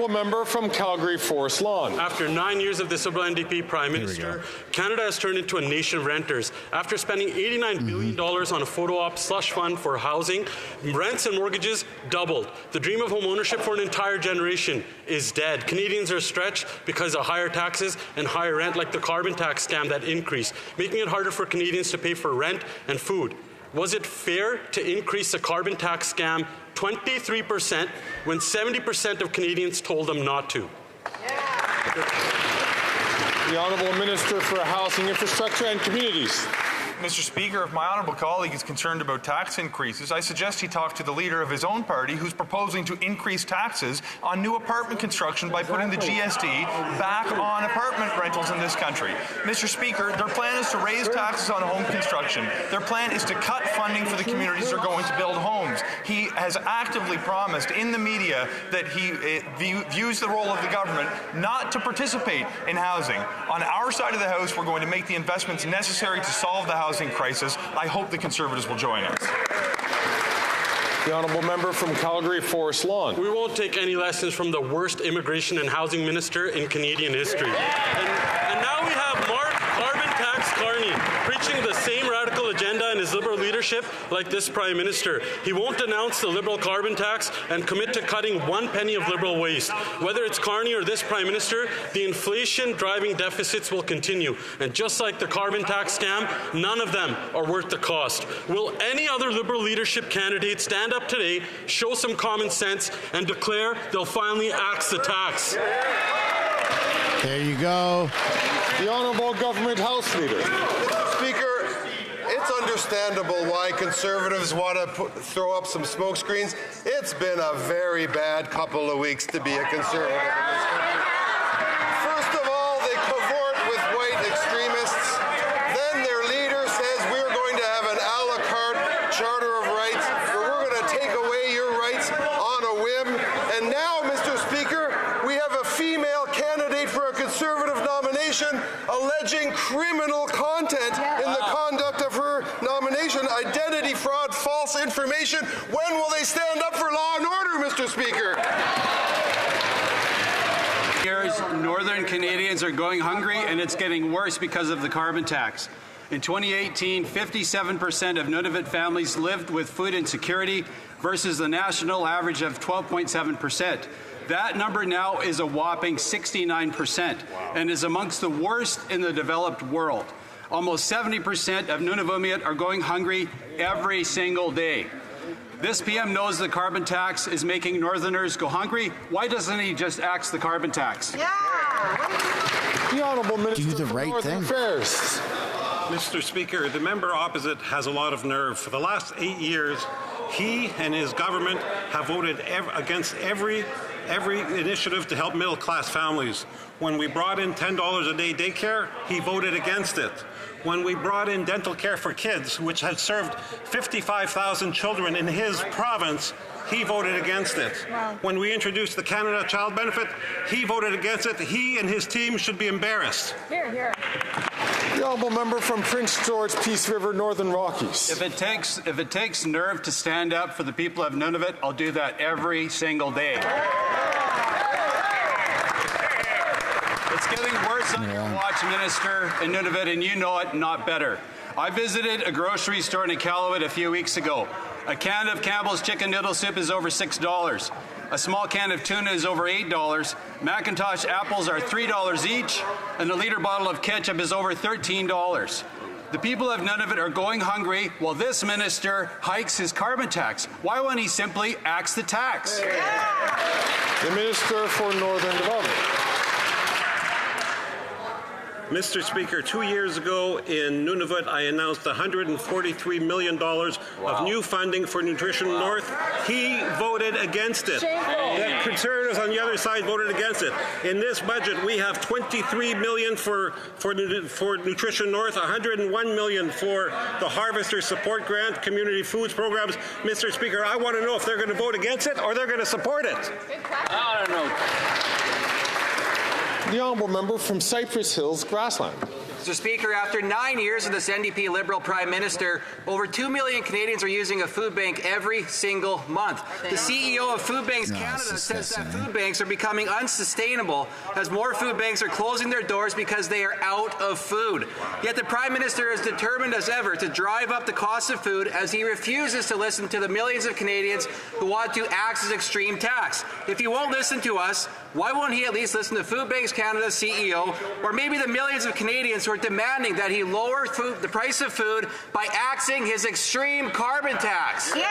honourable member from Calgary Forest Lawn. After 9 years of this Liberal NDP Prime Minister, Canada has turned into a nation of renters. After spending $89 billion on a photo op slush fund for housing, rents and mortgages doubled. The dream of home ownership for an entire generation is dead. Canadians are stretched because of higher taxes and higher rent, like the carbon tax scam that increased, making it harder for Canadians to pay for rent and food. Was it fair to increase the carbon tax scam 23% when 70% of Canadians told them not to? The Honourable Minister for Housing, Infrastructure and Communities. Mr. Speaker, if my honourable colleague is concerned about tax increases, I suggest he talk to the leader of his own party who's proposing to increase taxes on new apartment construction by putting the GST back on apartment rentals in this country. Mr. Speaker, their plan is to raise taxes on home construction. Their plan is to cut funding for the communities that are going to build homes. He has actively promised in the media that he views the role of the government not to participate in housing. On our side of the House, we're going to make the investments necessary to solve the housing crisis. I hope the Conservatives will join us. The honourable member from Calgary Forest Lawn. We won't take any lessons from the worst immigration and housing minister in Canadian history. And now we have Mark Carbon Tax Carney preaching the same radical agenda in his Liberal leadership like this Prime Minister. He won't denounce the Liberal carbon tax and commit to cutting 1 penny of Liberal waste. Whether it's Carney or this Prime Minister, the inflation driving deficits will continue. And just like the carbon tax scam, none of them are worth the cost. Will any other Liberal leadership candidate stand up today, show some common sense, and declare they'll finally axe the tax? There you go. The Honourable Government House Leader. Speaker, it's understandable why Conservatives want to throw up some smoke screens. It's been a very bad couple of weeks to be a Conservative in this country. First of all, they cavort with white extremists. Then their leader says we're going to have an a la carte Charter of Rights where we're going to take away your rights on a whim. And now, Mr. Speaker, we have a female candidate for a Conservative nomination alleging criminal content in the conduct of her nomination, identity fraud, false information. When will they stand up for law and order, Mr. Speaker? Northern Canadians are going hungry, and it's getting worse because of the carbon tax. In 2018, 57% of Nunavut families lived with food insecurity versus the national average of 12.7%. That number now is a whopping 69% and is amongst the worst in the developed world. Almost 70% of Nunavummiut are going hungry every single day. This PM knows the carbon tax is making Northerners go hungry. Why doesn't he just axe the carbon tax? The Honourable Minister Do the for right Northern thing. Affairs. Mr. Speaker, the member opposite has a lot of nerve. For the last 8 years, he and his government have voted against every initiative to help middle-class families. When we brought in $10 a day daycare, he voted against it. When we brought in dental care for kids, which had served 55,000 children in his province, he voted against it. Wow. When we introduced the Canada Child Benefit, he voted against it. He and his team should be embarrassed. Here, here. The honourable member from Prince George, Peace River, Northern Rockies. If it takes nerve to stand up for the people of Nunavut, I'll do that every single day. It's getting worse on your watch, Minister, in Nunavut, and you know it not better. I visited a grocery store in Iqaluit a few weeks ago. A can of Campbell's chicken noodle soup is over $6. A small can of tuna is over $8. Macintosh apples are $3 each, and a liter bottle of ketchup is over $13. The people of Nunavut are going hungry while this minister hikes his carbon tax. Why won't he simply axe the tax? The Minister for Northern Development. Mr. Speaker, 2 years ago in Nunavut, I announced $143 million of new funding for Nutrition North. He voted against it. The Conservatives on the other side voted against it. In this budget, we have $23 million for Nutrition North, $101 million for the Harvester Support Grant, Community Foods Programs. Mr. Speaker, I want to know if they're going to vote against it or they're going to support it. I don't know. The honourable member from Cypress Hills, Grassland. Mr. Speaker, after 9 years of this NDP Liberal Prime Minister, over 2 million Canadians are using a food bank every single month. The CEO of Food Banks Canada says that food banks are becoming unsustainable as more food banks are closing their doors because they are out of food. Yet the Prime Minister is determined as ever to drive up the cost of food as he refuses to listen to the millions of Canadians who want to axe his extreme tax. If he won't listen to us, why won't he at least listen to Food Banks Canada's CEO, or maybe the millions of Canadians who are demanding that he lower the price of food by axing his extreme carbon tax? The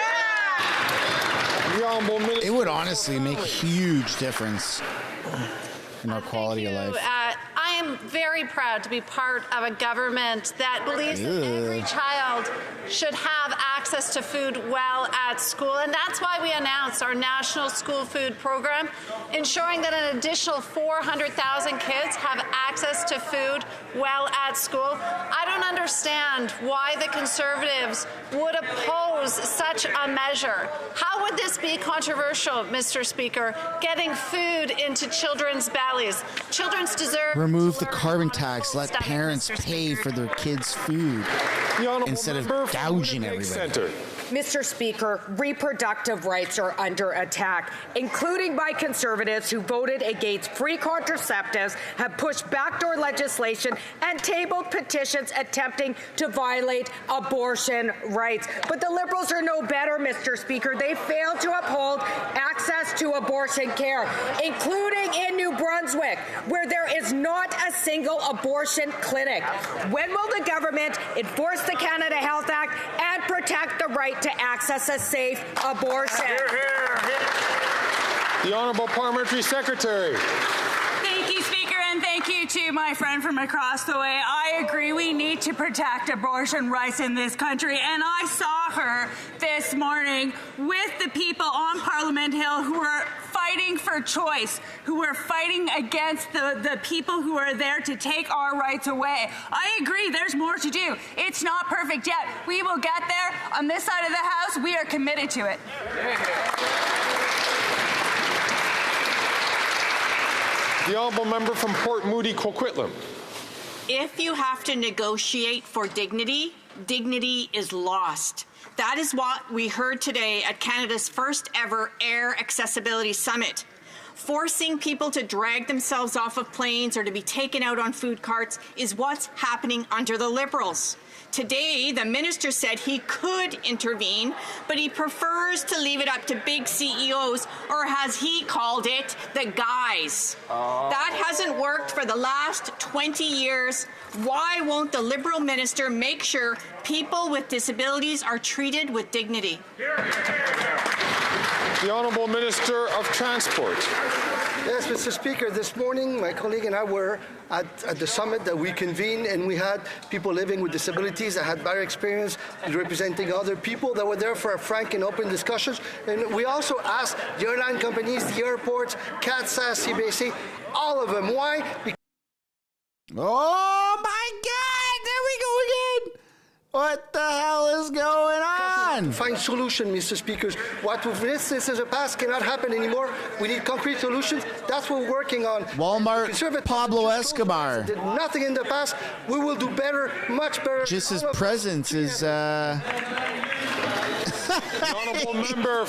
Honourable Minister. It would honestly make a huge difference in our quality of life. I am very proud to be part of a government that believes that every child should have access to food well at school. And that's why we announced our National School Food Program, ensuring that an additional 400,000 kids have access to food well at school. I don't understand why the Conservatives would oppose such a measure. How would this be controversial, Mr. Speaker, getting food into children's bellies? Children's deserve Remove the carbon tax. Let parents pay for their kids' food instead of gouging everybody. Mr. Speaker, reproductive rights are under attack, including by Conservatives who voted against free contraceptives, have pushed backdoor legislation, and tabled petitions attempting to violate abortion rights. But the Liberals are no better, Mr. Speaker. They failed to uphold access to abortion care, including in New Brunswick, where there is not a single abortion clinic. When will the government enforce the Canada Health Act and protect the right to access a safe abortion? The Honourable Parliamentary Secretary. Thank you, Speaker, and thank you to my friend from across the way. I agree we need to protect abortion rights in this country, and I saw her this morning with the people on Parliament Hill who are fighting for choice, who are fighting against the people who are there to take our rights away. I agree, there's more to do. It's not perfect yet. We will get there. On this side of the House, we are committed to it. The Honourable Member from Port Moody, Coquitlam. If you have to negotiate for dignity, dignity is lost. That is what we heard today at Canada's first ever Air Accessibility Summit. Forcing people to drag themselves off of planes or to be taken out on food carts is what's happening under the Liberals. Today, the minister said he could intervene, but he prefers to leave it up to big CEOs, or as he called it, the guys. That hasn't worked for the last 20 years. Why won't the Liberal minister make sure people with disabilities are treated with dignity? The Honourable Minister of Transport. Yes, Mr. Speaker, this morning my colleague and I were at the summit that we convened, and we had people living with disabilities that had better experience representing other people that were there for a frank and open discussions. And we also asked the airline companies, the airports, CATSA, CBC, all of them. Why? Oh my God! There we go again! What the hell is going on? Find solution, Mr. Speakers. What we've witnessed in the past cannot happen anymore. We need concrete solutions. That's what we're working on. Walmart, Pablo Escobar. Did nothing in the past. We will do better, much better. Just his presence is. The Honourable Member from